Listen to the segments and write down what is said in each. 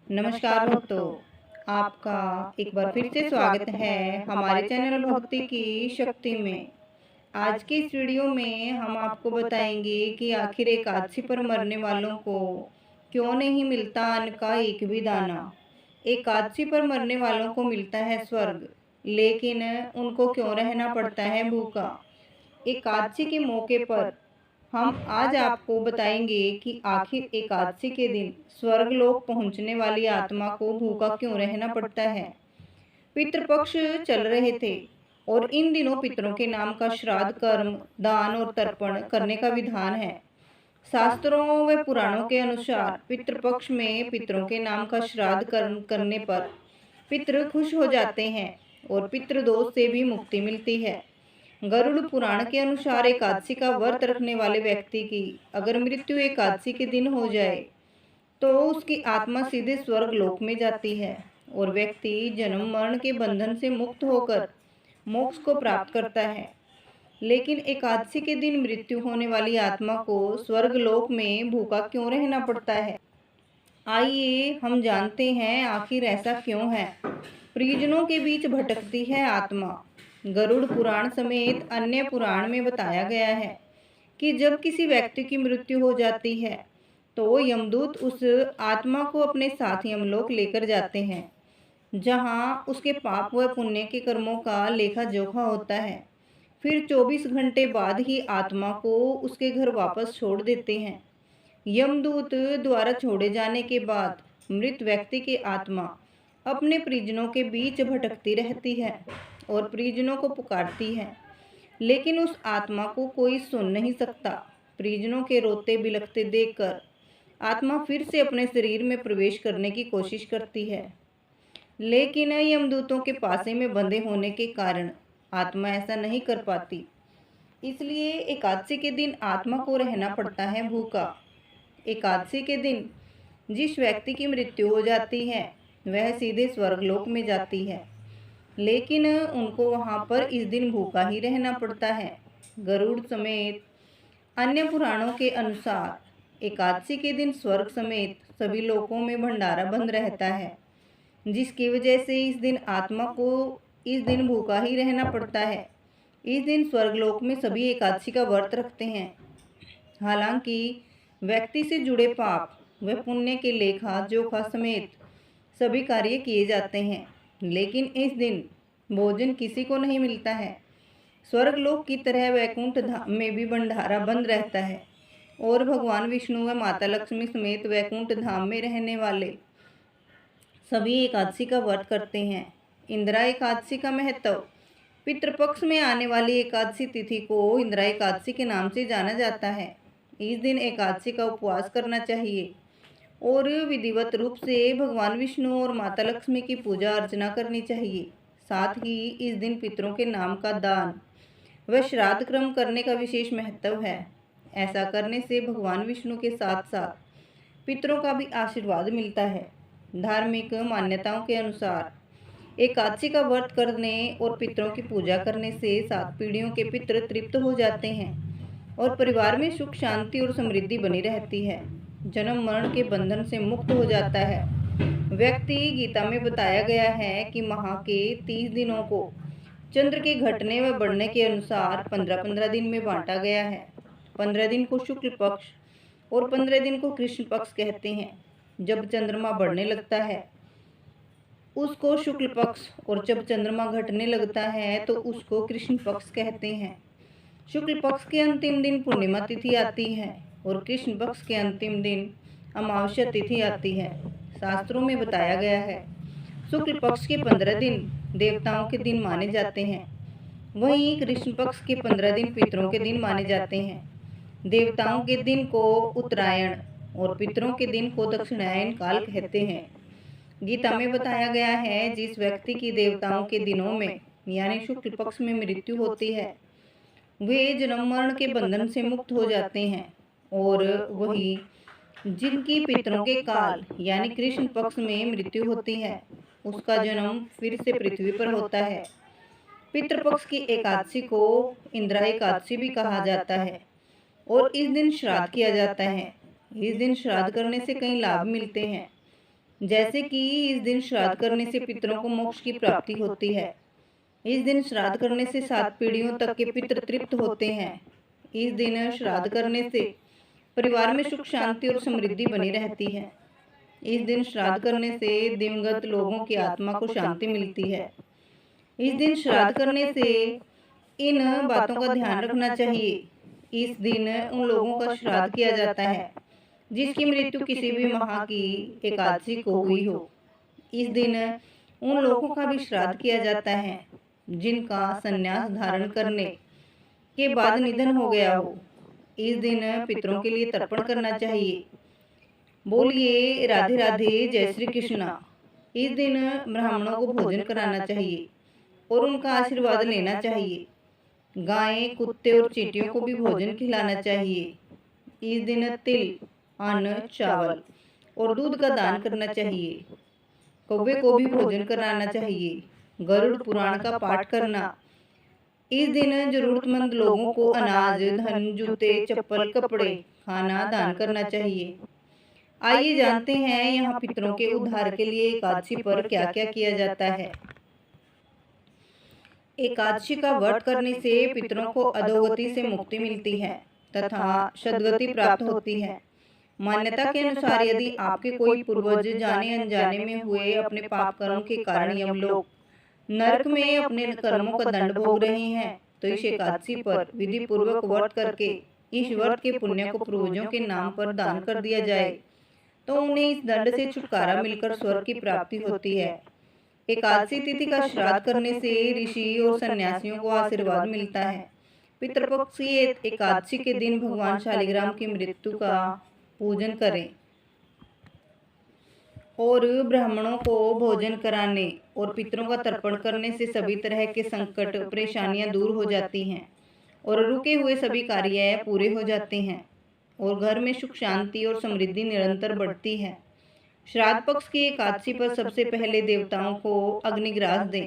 नमस्कार भक्तों, आपका एक बार फिर से स्वागत है हमारे चैनल भक्ति की शक्ति में। आज की इस वीडियो में हम आपको बताएंगे कि आखिर एकादशी पर मरने वालों को क्यों नहीं मिलता अन्न का एक भी दाना। एकादशी पर मरने वालों को मिलता है स्वर्ग, लेकिन उनको क्यों रहना पड़ता है भूखा। एकादशी के मौके पर हम आज आपको बताएंगे कि आखिर एकादशी के दिन स्वर्गलोक पहुंचने वाली आत्मा को भूखा क्यों रहना पड़ता है। पितृपक्ष चल रहे थे और इन दिनों पितरों के नाम का श्राद्ध कर्म, दान और तर्पण करने का विधान है। शास्त्रों व पुराणों के अनुसार पितृपक्ष में पितरों के नाम का श्राद्ध कर्म करने पर पितृ खुश हो जाते हैं और पितृदोष से भी मुक्ति मिलती है। गरुड़ पुराण के अनुसार एकादशी का व्रत रखने वाले व्यक्ति की अगर मृत्यु एकादशी के दिन हो जाए तो उसकी आत्मा सीधे स्वर्ग लोक में जाती है और व्यक्ति जन्म मरण के बंधन से मुक्त होकर मोक्ष को प्राप्त करता है। लेकिन एकादशी के दिन मृत्यु होने वाली आत्मा को स्वर्ग लोक में भूखा क्यों रहना पड़ता है। आइए हम जानते हैं आखिर ऐसा क्यों है। परिजनों के बीच भटकती है आत्मा। गरुड़ पुराण समेत अन्य पुराण में बताया गया है कि जब किसी व्यक्ति की मृत्यु हो जाती है तो यमदूत उस आत्मा को अपने साथ यमलोक लेकर जाते हैं, जहां उसके पाप व पुण्य के कर्मों का लेखा जोखा होता है। फिर 24 घंटे बाद ही आत्मा को उसके घर वापस छोड़ देते हैं। यमदूत द्वारा छोड़े जाने के बाद मृत व्यक्ति की आत्मा अपने परिजनों के बीच भटकती रहती है और परिजनों को पुकारती है, लेकिन उस आत्मा को कोई सुन नहीं सकता। परिजनों के रोते बिलखते देखकर आत्मा फिर से अपने शरीर में प्रवेश करने की कोशिश करती है, लेकिन यमदूतों के पासे में बंधे होने के कारण आत्मा ऐसा नहीं कर पाती। इसलिए एकादशी के दिन आत्मा को रहना पड़ता है भूखा। एकादशी के दिन जिस व्यक्ति की मृत्यु हो जाती है वह सीधे स्वर्गलोक में जाती है, लेकिन उनको वहां पर इस दिन भूखा ही रहना पड़ता है। गरुड़ समेत अन्य पुराणों के अनुसार एकादशी के दिन स्वर्ग समेत सभी लोकों में भंडारा बंद रहता है, जिसकी वजह से इस दिन आत्मा को इस दिन भूखा ही रहना पड़ता है। इस दिन स्वर्गलोक में सभी एकादशी का व्रत रखते हैं। हालांकि व्यक्ति से जुड़े पाप व पुण्य के लेखा जोखा समेत सभी कार्य किए जाते हैं, लेकिन इस दिन भोजन किसी को नहीं मिलता है। स्वर्गलोक की तरह वैकुंठ धाम में भी भंडारा बंद रहता है और भगवान विष्णु व माता लक्ष्मी समेत वैकुंठ धाम में रहने वाले सभी एकादशी का व्रत करते हैं। इंदिरा एकादशी का महत्व। पितृपक्ष में आने वाली एकादशी तिथि को इंदिरा एकादशी के नाम से जाना जाता है। इस दिन एकादशी का उपवास करना चाहिए और विधिवत रूप से भगवान विष्णु और माता लक्ष्मी की पूजा अर्चना करनी चाहिए। साथ ही इस दिन पितरों के नाम का दान व श्राद्ध कर्म करने का विशेष महत्व है। ऐसा करने से भगवान विष्णु के साथ साथ पितरों का भी आशीर्वाद मिलता है। धार्मिक मान्यताओं के अनुसार एकादशी का व्रत करने और पितरों की पूजा करने से 7 पीढ़ियों के पितृ तृप्त हो जाते हैं और परिवार में सुख शांति और समृद्धि बनी रहती है। जन्म मरण के बंधन से मुक्त हो जाता है। व्यक्ति गीता में बताया गया है कि माह के 30 दिनों को चंद्र के घटने व बढ़ने के अनुसार 15-15 दिन में बांटा गया है। 15 दिन को शुक्ल पक्ष और 15 दिन को कृष्ण पक्ष कहते हैं। जब चंद्रमा बढ़ने लगता है उसको शुक्ल पक्ष और जब चंद्रमा घटने लगता है तो उसको कृष्ण पक्ष कहते हैं। शुक्ल पक्ष के अंतिम दिन पूर्णिमा तिथि आती है और कृष्ण पक्ष के अंतिम दिन अमावस्या तिथि आती है। शास्त्रों में बताया गया है शुक्ल पक्ष के 15 दिन देवताओं के दिन माने जाते हैं, वहीं कृष्ण पक्ष के 15 दिन पितरों के दिन माने जाते हैं। देवताओं के दिन को उत्तरायण और पितरों के दिन को दक्षिणायन काल कहते हैं। गीता में बताया गया है जिस व्यक्ति की देवताओं के दिनों में यानी शुक्ल पक्ष में मृत्यु होती है वे जन्म मरण के बंधन से मुक्त हो जाते हैं, और वही जिनकी पितरों के काल यानी कृष्ण पक्ष में मृत्यु होती है उसका जन्म फिर से पृथ्वी पर होता है। पितृपक्ष की एकादशी को इंदिरा एकादशी भी कहा जाता है और इस दिन श्राद्ध किया जाता है। इस दिन श्राद्ध करने से कई लाभ मिलते हैं। जैसे कि इस दिन श्राद्ध करने से पितरों को मोक्ष की प्राप्ति होती है। इस दिन श्राद्ध करने से 7 पीढ़ियों तक के पितृ तृप्त होते हैं। इस दिन श्राद्ध करने से परिवार में सुख शांति और समृद्धि बनी रहती है। इस दिन श्राद्ध करने से दिवंगत लोगों की आत्मा को शांति मिलती है। इस दिन श्राद्ध करने से इन बातों का ध्यान रखना चाहिए। इस दिन उन लोगों का श्राद्ध किया जाता है जिसकी मृत्यु किसी भी माह की एकादशी को हुई हो। इस दिन उन लोगों का भी श्राद्ध किया जाता है जिनका संन्यास धारण करने के बाद निधन हो गया हो। इस दिन पितरों के लिए तर्पण करना चाहिए। बोलिए राधे राधे, जय श्री कृष्णा। इस दिन ब्राह्मणों को भोजन कराना चाहिए और उनका आशीर्वाद लेना चाहिए। गायें, कुत्ते और चींटियों को भी भोजन खिलाना चाहिए। इस दिन तिल, अन्न, चावल और दूध का दान करना चाहिए। कौवे को भी भोजन कराना चाहिए। गरुड़ पुराण का पाठ करना। इस दिन जरूरतमंद लोगों को अनाज, धन, जूते, चप्पल, कपड़े, खाना दान करना चाहिए। आइए जानते हैं यहाँ पितरों के उद्धार के लिए एकादशी पर क्या क्या किया जाता है। एकादशी का व्रत करने से पितरों को अधोगति से मुक्ति मिलती है तथा सद्गति प्राप्त होती है। मान्यता के अनुसार यदि आपके कोई पूर्वज जाने अनजाने में हुए अपने पाप कर्म के कारण यमलोक नरक में अपने कर्मों का दंड भोग रहे हैं, तो इस एकादशी पर विधि पूर्वक व्रत करके इस व्रत के पुण्य को पूर्वजों के नाम पर दान कर दिया जाए तो उन्हें इस दंड से छुटकारा मिलकर स्वर्ग की प्राप्ति होती है। एकादशी तिथि का श्राद्ध करने से ऋषि और सन्यासियों को आशीर्वाद मिलता है। पितृपक्ष की एकादशी के दिन भगवान शालिग्राम की मृत्यु का पूजन करें और ब्राह्मणों को भोजन कराने और पितरों का तर्पण करने से सभी तरह के संकट परेशानियां दूर हो जाती हैं और रुके हुए सभी कार्य पूरे हो जाते हैं और घर में सुख शांति और समृद्धि निरंतर बढ़ती है। श्राद्ध पक्ष की एकादशी पर सबसे पहले देवताओं को अग्निग्रास दें,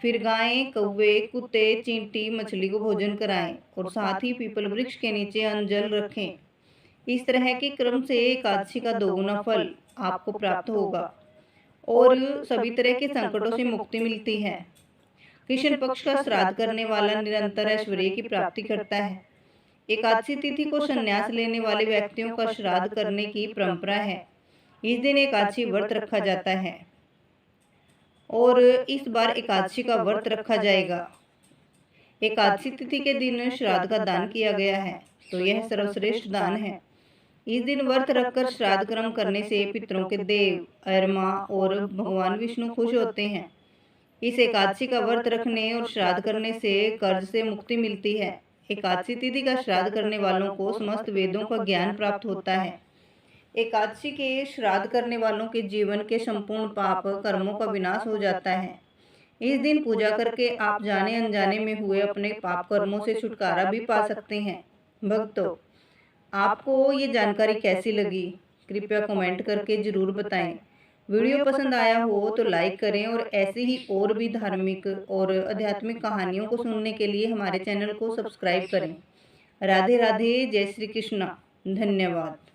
फिर गायें, कौवे, कुत्ते, चींटी, मछली को भोजन कराएं और साथ ही पीपल वृक्ष के नीचे अन्न जल रखें। इस तरह के क्रम से एकादशी का दोगुना फल आपको प्राप्त होगा और सभी तरह के संकटों से मुक्ति मिलती है। कृष्ण पक्ष का श्राद्ध करने वाला निरंतर ऐश्वर्य की प्राप्ति करता है। एकादशी तिथि को संन्यास लेने वाले व्यक्तियों का श्राद्ध करने की परंपरा है। इस दिन एकादशी व्रत रखा जाता है और इस बार एकादशी का व्रत रखा जाएगा। एकादशी तिथि के दिन श्राद्ध का दान किया गया है तो यह सर्वश्रेष्ठ दान है। इस दिन व्रत रखकर श्राद्ध कर्म करने से पितरों के देव, अरमा और भगवान विष्णु खुश होते हैं। इस एकादशी का व्रत रखने और श्राद्ध करने से कर्ज से मुक्ति मिलती है। एकादशी तिथि का श्राद्ध करने वालों को समस्त वेदों का ज्ञान प्राप्त होता है। एकादशी के श्राद्ध करने वालों के जीवन के संपूर्ण पाप कर्मों का विनाश हो जाता है। इस दिन पूजा करके आप जाने अनजाने में हुए अपने पाप कर्मों से छुटकारा भी पा सकते हैं। भक्तों, आपको ये जानकारी कैसी लगी? कृपया कमेंट करके जरूर बताएं। वीडियो पसंद आया हो तो लाइक करें और ऐसे ही और भी धार्मिक और आध्यात्मिक कहानियों को सुनने के लिए हमारे चैनल को सब्सक्राइब करें। राधे राधे, जय श्री कृष्णा। धन्यवाद।